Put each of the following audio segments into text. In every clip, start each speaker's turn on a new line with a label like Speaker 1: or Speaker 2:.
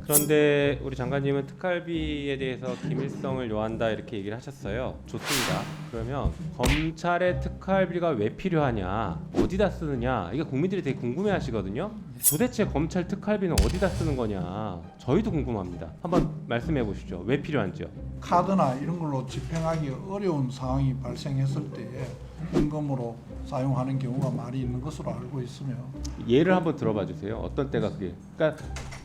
Speaker 1: 그런데 우리 장관님은 특활비에 대해서 기밀성을 요한다 이렇게 얘기를 하셨어요. 좋습니다. 그러면 검찰의 특활비가 왜 필요하냐, 어디다 쓰느냐, 이게 국민들이 되게 궁금해하시거든요. 도대체 검찰 특활비는 어디다 쓰는 거냐, 저희도 궁금합니다. 한번 말씀해 보시죠. 왜 필요한지요?
Speaker 2: 카드나 이런 걸로 집행하기 어려운 상황이 발생했을 때에 현금으로 사용하는 경우가 많이 있는 것으로 알고 있으며
Speaker 1: 예를 한번 들어봐 주세요. 어떤 때가 그게? 그러니까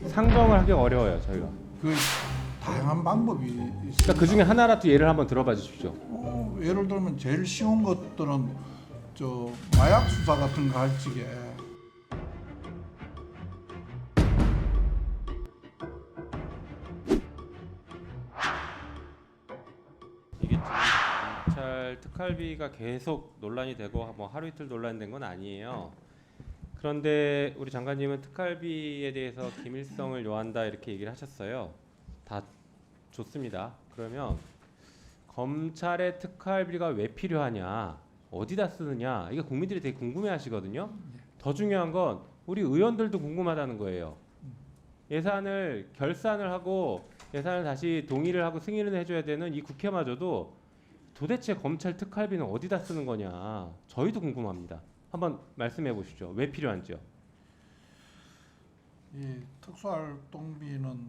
Speaker 1: 상정을 하기 어려워요, 저희가.
Speaker 2: 그 다양한 방법이 있습니다.
Speaker 1: 그러니까 그 중에 하나라도 예를 한번 들어봐 주십시오.
Speaker 2: 예를 들면 제일 쉬운 것들은 마약 수사 같은 거 할 적에
Speaker 1: 이게 지금 검찰 특활비가 계속 논란이 되고 뭐 하루 이틀 논란된 건 아니에요. 그런데 우리 장관님은 특활비에 대해서 기밀성을 요한다 이렇게 얘기를 하셨어요. 다 좋습니다. 그러면 검찰의 특활비가 왜 필요하냐, 어디다 쓰느냐, 이게 국민들이 되게 궁금해하시거든요. 더 중요한 건 우리 의원들도 궁금하다는 거예요. 예산을 결산을 하고 예산을 다시 동의를 하고 승인을 해줘야 되는 이 국회마저도 도대체 검찰 특활비는 어디다 쓰는 거냐, 저희도 궁금합니다. 한번 말씀해 보시죠. 왜 필요한지요?
Speaker 2: 이 특수활동비는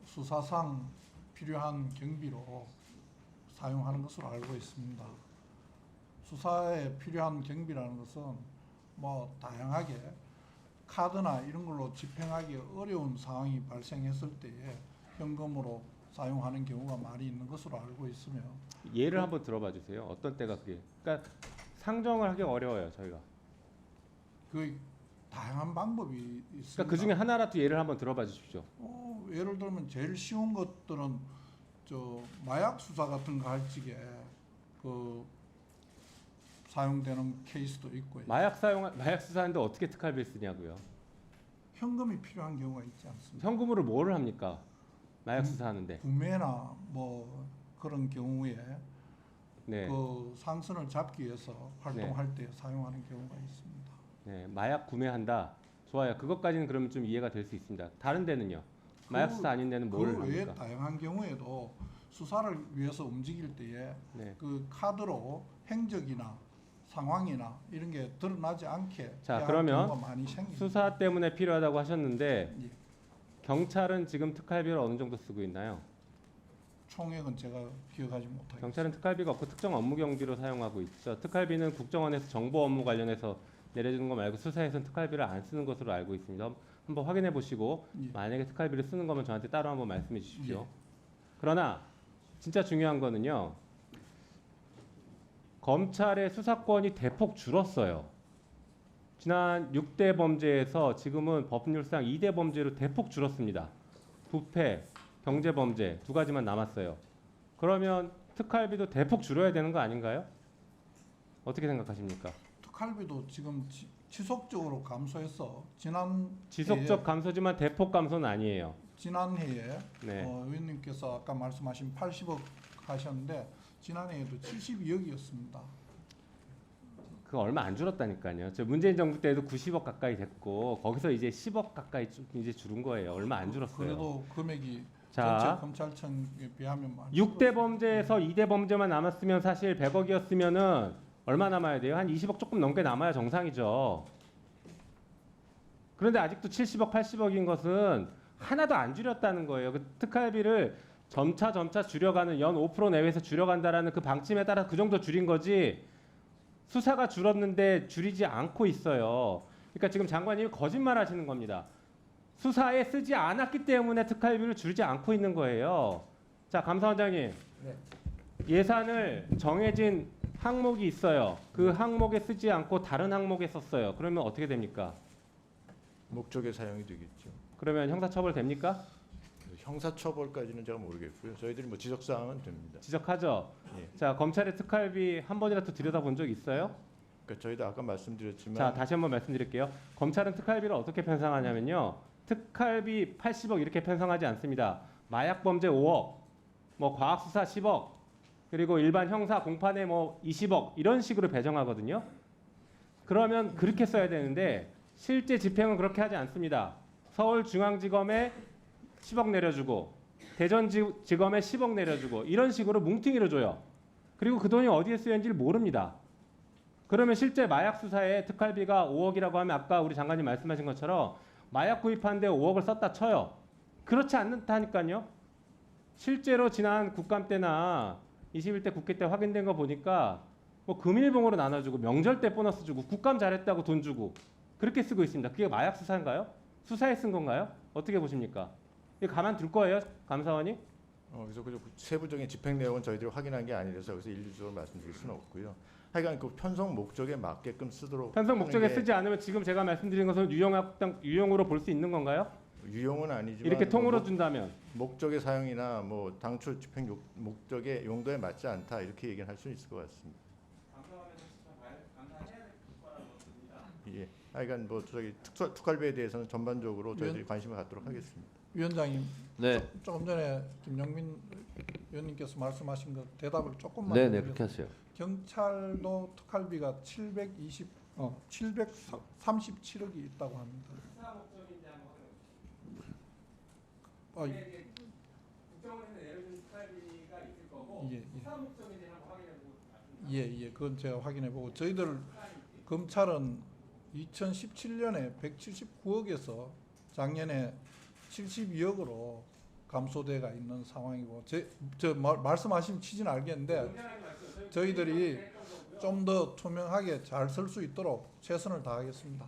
Speaker 2: 수사상 필요한 경비로 사용하는 것으로 알고 있습니다. 수사에 필요한 경비라는 것은 뭐 다양하게 카드나 이런 걸로 집행하기 어려운 상황이 발생했을 때에 현금으로 사용하는 경우가 많이 있는 것으로 알고 있으며
Speaker 1: 예를 한번 들어봐 주세요. 어떤 때가 그게? 그러니까 상정을 하기 어려워요, 저희가.
Speaker 2: 그 다양한 방법이 있습니다.
Speaker 1: 그러니까 그 중에 하나라도 예를 한번 들어봐 주십시오.
Speaker 2: 예를 들면 제일 쉬운 것들은 마약 수사 같은 거 할 적에 사용되는 케이스도 있고요.
Speaker 1: 마약 수사하는데 어떻게 특활비를 쓰냐고요?
Speaker 2: 현금이 필요한 경우가 있지 않습니까?
Speaker 1: 현금으로 뭐를 합니까? 마약 수사하는데.
Speaker 2: 구매나 뭐 그런 경우에
Speaker 1: 네.
Speaker 2: 그 상선을 잡기 위해서 활동할 때 사용하는 경우가 있습니다.
Speaker 1: 네, 마약 구매한다. 좋아요. 그것까지는 그러면 좀 이해가 될 수 있습니다. 다른 데는요? 마약 수사 아닌 데는 뭘
Speaker 2: 그 외에
Speaker 1: 합니까?
Speaker 2: 다양한 경우에도 수사를 위해서 움직일 때에
Speaker 1: 네.
Speaker 2: 그 카드로 행적이나 상황이나 이런 게 드러나지 않게
Speaker 1: 자,
Speaker 2: 해야
Speaker 1: 그러면
Speaker 2: 할 경우가 많이 생깁니다.
Speaker 1: 수사 때문에 필요하다고 하셨는데
Speaker 2: 예.
Speaker 1: 경찰은 지금 특활비를 어느 정도 쓰고 있나요?
Speaker 2: 총액은 제가 기억하지 못하겠습니다.
Speaker 1: 경찰은 특활비가 없고 특정 업무 경비로 사용하고 있죠. 특활비는 국정원에서 정보 업무 관련해서 내려주는 거 말고 수사에서는 특활비를 안 쓰는 것으로 알고 있습니다. 한번 확인해 보시고
Speaker 2: 예.
Speaker 1: 만약에 특활비를 쓰는 거면 저한테 따로 한번 말씀해 주십시오.
Speaker 2: 예.
Speaker 1: 그러나 진짜 중요한 거는요. 검찰의 수사권이 대폭 줄었어요. 지난 6대 범죄에서 지금은 법률상 2대 범죄로 대폭 줄었습니다. 부패, 경제범죄 두 가지만 남았어요. 그러면 특활비도 대폭 줄어야 되는 거 아닌가요? 어떻게 생각하십니까?
Speaker 2: 특활비도 지금 지속적으로 감소해서
Speaker 1: 지속적 감소지만 대폭 감소는 아니에요.
Speaker 2: 지난해에
Speaker 1: 네.
Speaker 2: 의원님께서 아까 말씀하신 80억 하셨는데 지난해에도 72억이었습니다.
Speaker 1: 그거 얼마 안 줄었다니까요. 저 문재인 정부 때도 90억 가까이 됐고 거기서 이제 10억 가까이 좀 이제 줄은 거예요. 얼마 안 줄었어요.
Speaker 2: 그래도 금액이
Speaker 1: 자,
Speaker 2: 전체 검찰청에 비하면 많이
Speaker 1: 6대 범죄에서 2대 범죄만 남았으면 사실 100억이었으면은 얼마 남아야 돼요? 한 20억 조금 넘게 남아야 정상이죠. 그런데 아직도 70억, 80억인 것은 하나도 안 줄였다는 거예요. 그 특활비를 점차 줄여가는 연 5% 내외에서 줄여간다라는 그 방침에 따라 그 정도 줄인 거지 수사가 줄었는데 줄이지 않고 있어요. 그러니까 지금 장관님이 거짓말 하시는 겁니다. 수사에 쓰지 않았기 때문에 특활비를 줄이지 않고 있는 거예요. 자, 감사원장님.
Speaker 3: 네.
Speaker 1: 예산을 정해진 항목이 있어요. 그 항목에 쓰지 않고 다른 항목에 썼어요. 그러면 어떻게 됩니까?
Speaker 3: 목적에 사용이 되겠죠.
Speaker 1: 그러면 형사처벌 됩니까?
Speaker 3: 형사처벌까지는 제가 모르겠고요. 저희들이 뭐 지적사항은 됩니다.
Speaker 1: 지적하죠.
Speaker 3: 예.
Speaker 1: 자, 검찰의 특활비 한 번이라도 들여다본 적 있어요?
Speaker 3: 그러니까 저희도 아까 말씀드렸지만
Speaker 1: 자, 다시 한번 말씀드릴게요. 검찰은 특활비를 어떻게 편성하냐면요. 특활비 80억 이렇게 편성하지 않습니다. 마약범죄 5억, 뭐 과학수사 10억, 그리고 일반 형사 공판에 뭐 20억 이런 식으로 배정하거든요. 그러면 그렇게 써야 되는데 실제 집행은 그렇게 하지 않습니다. 서울중앙지검의 10억 내려주고 대전지검에 10억 내려주고 이런 식으로 뭉퉁이로 줘요. 그리고 그 돈이 어디에 쓰였는지를 모릅니다. 그러면 실제 마약 수사에 특활비가 5억이라고 하면 아까 우리 장관님 말씀하신 것처럼 마약 구입하는데 5억을 썼다 쳐요. 그렇지 않다니까요. 실제로 지난 국감 때나 21대 국회 때 확인된 거 보니까 뭐 금일봉으로 나눠주고 명절 때 보너스 주고 국감 잘했다고 돈 주고 그렇게 쓰고 있습니다. 그게 마약 수사인가요? 수사에 쓴 건가요? 어떻게 보십니까? 이거 가만둘 거예요, 감사원이?
Speaker 3: 그래서 그 세부적인 집행 내용은 저희들이 확인한 게 아니라서 여기서 일률적으로 말씀드릴 수는 없고요. 하여간 그 편성 목적에 맞게끔 쓰도록
Speaker 1: 편성 목적에
Speaker 3: 하는 게
Speaker 1: 쓰지 않으면 지금 제가 말씀드린 것은 유용으로 볼 수 있는 건가요?
Speaker 3: 유용은 아니지만
Speaker 1: 이렇게 통으로
Speaker 3: 뭐
Speaker 1: 준다면
Speaker 3: 목적의 사용이나 뭐 당초 집행 목적의 용도에 맞지 않다 이렇게 얘기를 할 수 있을 것 같습니다. 예, 하여간 뭐 저기 특활비에 대해서는 전반적으로 저희들이 관심을 갖도록 하겠습니다.
Speaker 2: 위원장님,
Speaker 4: 네,
Speaker 2: 조금 전에 김영민 의원님께서 말씀하신 거 대답을 조금만
Speaker 4: 네,
Speaker 2: 드리겠습니다.
Speaker 4: 그렇게 하세요.
Speaker 2: 경찰도 특활비가 737억이 있다고 합니다.
Speaker 1: 국정원에서 내려준 특활비가 있을 거고
Speaker 2: 예, 예.
Speaker 1: 수사 목적인지 한번 확인해보고
Speaker 2: 예, 그건 제가 확인해보고 저희들 검찰은 2017년에 179억에서 작년에 72억으로 감소돼가 있는 상황이고 말씀하신 취지는 알겠는데 저희들이 좀 더 투명하게 잘 설 수 있도록 최선을 다하겠습니다.